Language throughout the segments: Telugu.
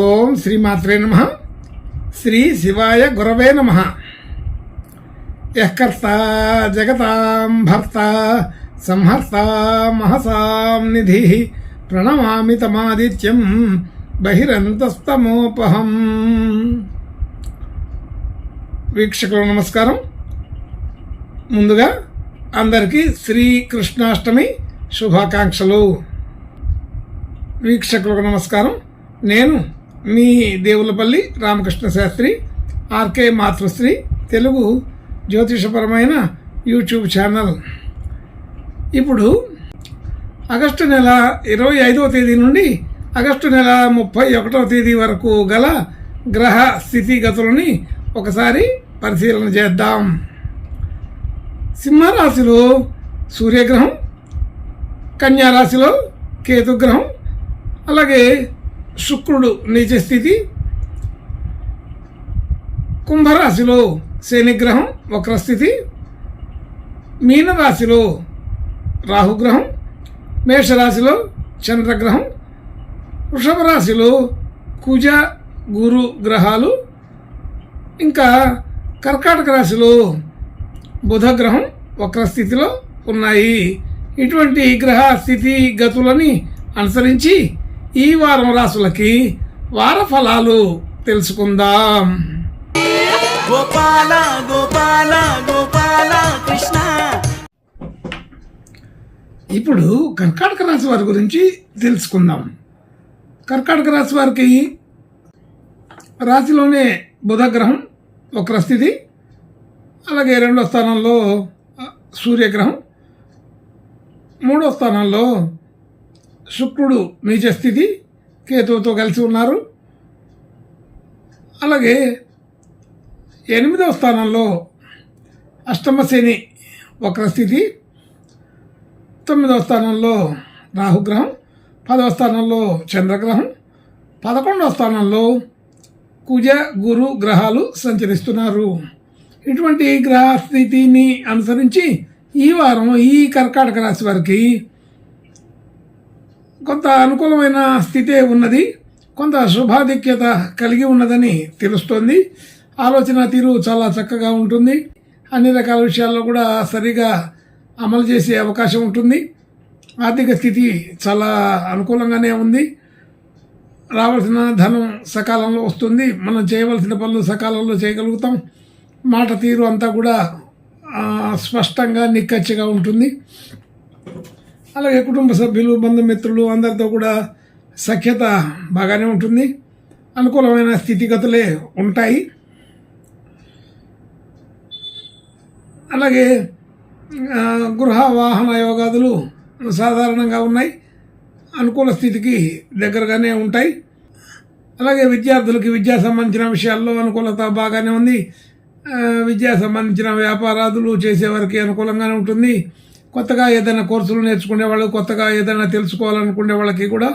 ఓం శ్రీమాత్రే నమ. శ్రీ శివాయ గురవే నమ. యఃకర్త జగతాం భర్త సంహర్త మహసాం నిధి ప్రణమామి తమాదిత్యం బహిరంతస్తమోపహం. వీక్షకులకు నమస్కారం. ముందుగా అందరికీ శ్రీకృష్ణాష్టమి శుభాకాంక్షలు. వీక్షకులకు నమస్కారం. నేను మీ దేవులపల్లి రామకృష్ణ శాస్త్రి, ఆర్కే మాతృశ్రీ తెలుగు జ్యోతిషపరమైన యూట్యూబ్ ఛానల్. ఇప్పుడు ఆగస్టు నెల 25వ తేదీ నుండి ఆగస్టు నెల 31వ తేదీ వరకు గల గ్రహ స్థితిగతులని ఒకసారి పరిశీలన చేద్దాం. సింహరాశిలో సూర్యగ్రహం, కన్యారాశిలో కేతుగ్రహం, అలాగే శుక్రుడు నీచ స్థితి, కుంభరాశిలో శనిగ్రహం వక్రస్థితి, మీనరాశిలో రాహుగ్రహం, మేషరాశిలో చంద్రగ్రహం, వృషభ రాశిలో కుజ గురు గ్రహాలు, ఇంకా కర్కాటక రాశిలో బుధగ్రహం వక్రస్థితిలో ఉన్నాయి. ఇటువంటి గ్రహ స్థితి గతులని అనుసరించి ఈ వారం రాశులకి వార ఫలాలు తెలుసుకుందాం. గోపాల గోపాల గోపాల కృష్ణ. ఇప్పుడు కర్కాటక రాశి వారి గురించి తెలుసుకుందాం. కర్కాటక రాశి వారికి రాశిలోనే బుధగ్రహం వక్రస్థితి, అలాగే 2వ స్థానంలో సూర్యగ్రహం, 3వ స్థానంలో శుక్రుడు నీచ స్థితి కేతువుతో కలిసి ఉన్నారు. అలాగే 8వ స్థానంలో అష్టమ శని వక్రస్థితి, 9వ స్థానంలో రాహుగ్రహం, 10వ స్థానంలో చంద్రగ్రహం, 11వ స్థానంలో కుజ గురు గ్రహాలు సంచరిస్తున్నారు. ఇటువంటి గ్రహ స్థితిని అనుసరించి ఈ వారం ఈ కర్కాటక రాశి వారికి కొంత అనుకూలమైన స్థితే ఉన్నది, కొంత శుభాధిక్యత కలిగి ఉన్నదని తెలుస్తోంది. ఆలోచన తీరు చాలా చక్కగా ఉంటుంది. అన్ని రకాల విషయాల్లో కూడా సరిగా అమలు చేసే అవకాశం ఉంటుంది. ఆర్థిక స్థితి చాలా అనుకూలంగానే ఉంది. రావాల్సిన ధనం సకాలంలో వస్తుంది. మనం చేయవలసిన పనులు సకాలంలో చేయగలుగుతాం. మాట తీరు అంతా కూడా స్పష్టంగా నిక్కచ్చిగా ఉంటుంది. అలాగే కుటుంబ సభ్యులు, బంధుమిత్రులు అందరితో కూడా సఖ్యత బాగానే ఉంటుంది. అనుకూలమైన స్థితిగతులే ఉంటాయి. అలాగే గృహ వాహన యోగాదులు సాధారణంగా ఉన్నాయి, అనుకూల స్థితికి దగ్గరగానే ఉంటాయి. అలాగే విద్యార్థులకి విద్యా సంబంధించిన విషయాల్లో అనుకూలత బాగానే ఉంది. విద్యా సంబంధించిన వ్యాపారాదులు చేసేవారికి అనుకూలంగానే ఉంటుంది. కొత్తగా ఏదైనా కోర్సులు నేర్చుకునే వాళ్ళు, కొత్తగా ఏదైనా తెలుసుకోవాలనుకునే వాళ్ళకి కూడా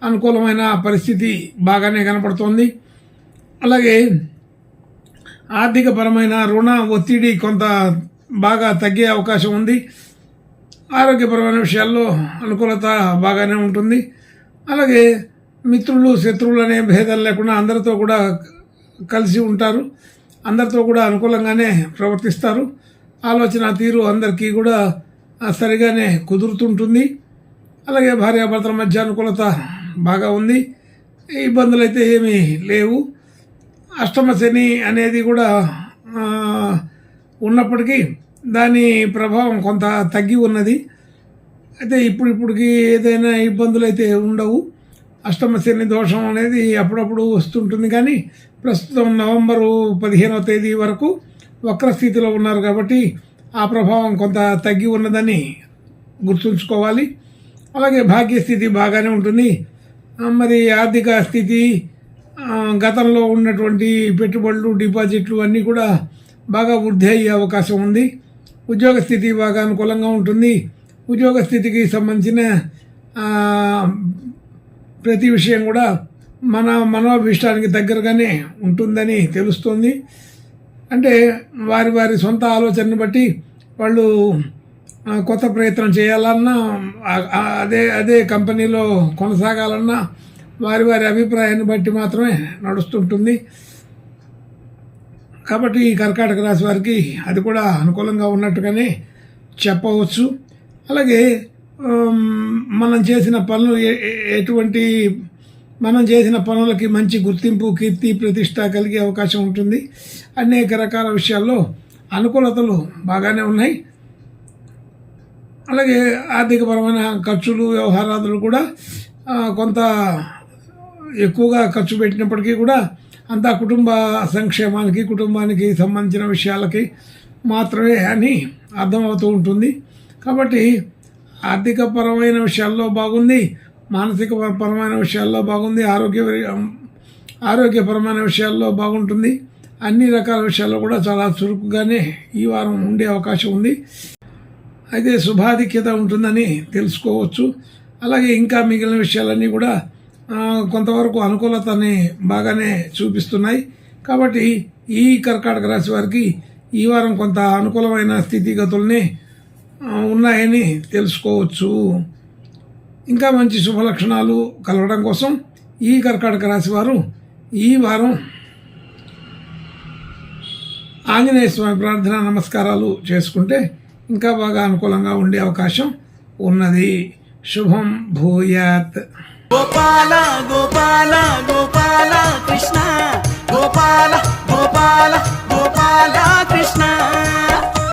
అనుకూలమైన పరిస్థితి బాగానే కనపడుతోంది. అలాగే ఆర్థికపరమైన రుణ ఒత్తిడి కొంత బాగా తగ్గే అవకాశం ఉంది. ఆరోగ్యపరమైన విషయాల్లో అనుకూలత బాగానే ఉంటుంది. అలాగే మిత్రులు శత్రువులు అనే భేదం లేకుండా అందరితో కూడా కలిసి ఉంటారు. అందరితో కూడా అనుకూలంగానే ప్రవర్తిస్తారు. ఆలోచన తీరు అందరికీ కూడా సరిగానే కుదురుతుంటుంది. అలాగే భార్యాభర్తల మధ్య అనుకూలత బాగా ఉంది. ఇబ్బందులు అయితే ఏమీ లేవు. అష్టమ శని అనేది కూడా ఉన్నప్పటికీ దాని ప్రభావం కొంత తగ్గి ఉన్నది. అయితే ఇప్పుడికి ఏదైనా ఇబ్బందులు అయితే ఉండవు. అష్టమ శని దోషం అనేది అప్పుడప్పుడు వస్తుంటుంది, కానీ ప్రస్తుతం నవంబరు 15వ తేదీ వరకు వక్రస్థితిలో ఉన్నారు కాబట్టి ఆ ప్రభావం కొంత తగ్గి ఉన్నదని గుర్తుంచుకోవాలి. అలాగే భాగ్యస్థితి బాగానే ఉంటుంది. మరి ఆర్థిక స్థితి, గతంలో ఉన్నటువంటి పెట్టుబడులు, డిపాజిట్లు అన్నీ కూడా బాగా వృద్ధి అయ్యే అవకాశం ఉంది. ఉద్యోగ స్థితి బాగా అనుకూలంగా ఉంటుంది. ఉద్యోగ స్థితికి సంబంధించిన ప్రతి విషయం కూడా మన మనోభీష్టానికి దగ్గరగానే ఉంటుందని తెలుస్తుంది. అంటే వారి వారి సొంత ఆలోచనను బట్టి వాళ్ళు కొత్త ప్రయత్నం చేయాలన్నా, అదే కంపెనీలో కొనసాగాలన్నా వారి వారి అభిప్రాయాన్ని బట్టి మాత్రమే నడుస్తుంటుంది. కాబట్టి ఈ కర్కాటక రాశి వారికి అది కూడా అనుకూలంగా ఉన్నట్టుగానే చెప్పవచ్చు. అలాగే మనం చేసిన పనులు మనం చేసిన పనులకి మంచి గుర్తింపు, కీర్తి, ప్రతిష్ట కలిగే అవకాశం ఉంటుంది. అనేక రకాల విషయాల్లో అనుకూలతలు బాగానే ఉన్నాయి. అలాగే ఆర్థికపరమైన ఖర్చులు, వ్యవహారాదులు కూడా కొంత ఎక్కువగా ఖర్చు పెట్టినప్పటికీ కూడా అంతా కుటుంబ సంక్షేమానికి, కుటుంబానికి సంబంధించిన విషయాలకి మాత్రమే అని అర్థమవుతూ ఉంటుంది. కాబట్టి ఆర్థికపరమైన విషయాల్లో బాగుంది, మానసిక పరమైన విషయాల్లో బాగుంది, ఆరోగ్యపరమైన విషయాల్లో బాగుంటుంది. అన్ని రకాల విషయాల్లో కూడా చాలా చురుకుగానే ఈ వారం ఉండే అవకాశం ఉంది. అయితే శుభాధిక్యత ఉంటుందని తెలుసుకోవచ్చు. అలాగే ఇంకా మిగిలిన విషయాలన్నీ కూడా కొంతవరకు అనుకూలతని బాగానే చూపిస్తున్నాయి. కాబట్టి ఈ కర్కాటక రాశి వారికి ఈ వారం కొంత అనుకూలమైన స్థితిగతుల్ని ఉన్నాయని తెలుసుకోవచ్చు. ఇంకా మంచి శుభ లక్షణాలు కలగడం కోసం ఈ కర్కాటక రాశి వారు ఈ వారం ఆంజనేయ స్వామి ప్రార్థన, నమస్కారాలు చేసుకుంటే ఇంకా బాగా అనుకూలంగా ఉండే అవకాశం ఉన్నది. శుభం భూయాత్. గోపాల గోపాల గోపాల కృష్ణ గోపాల గోపాల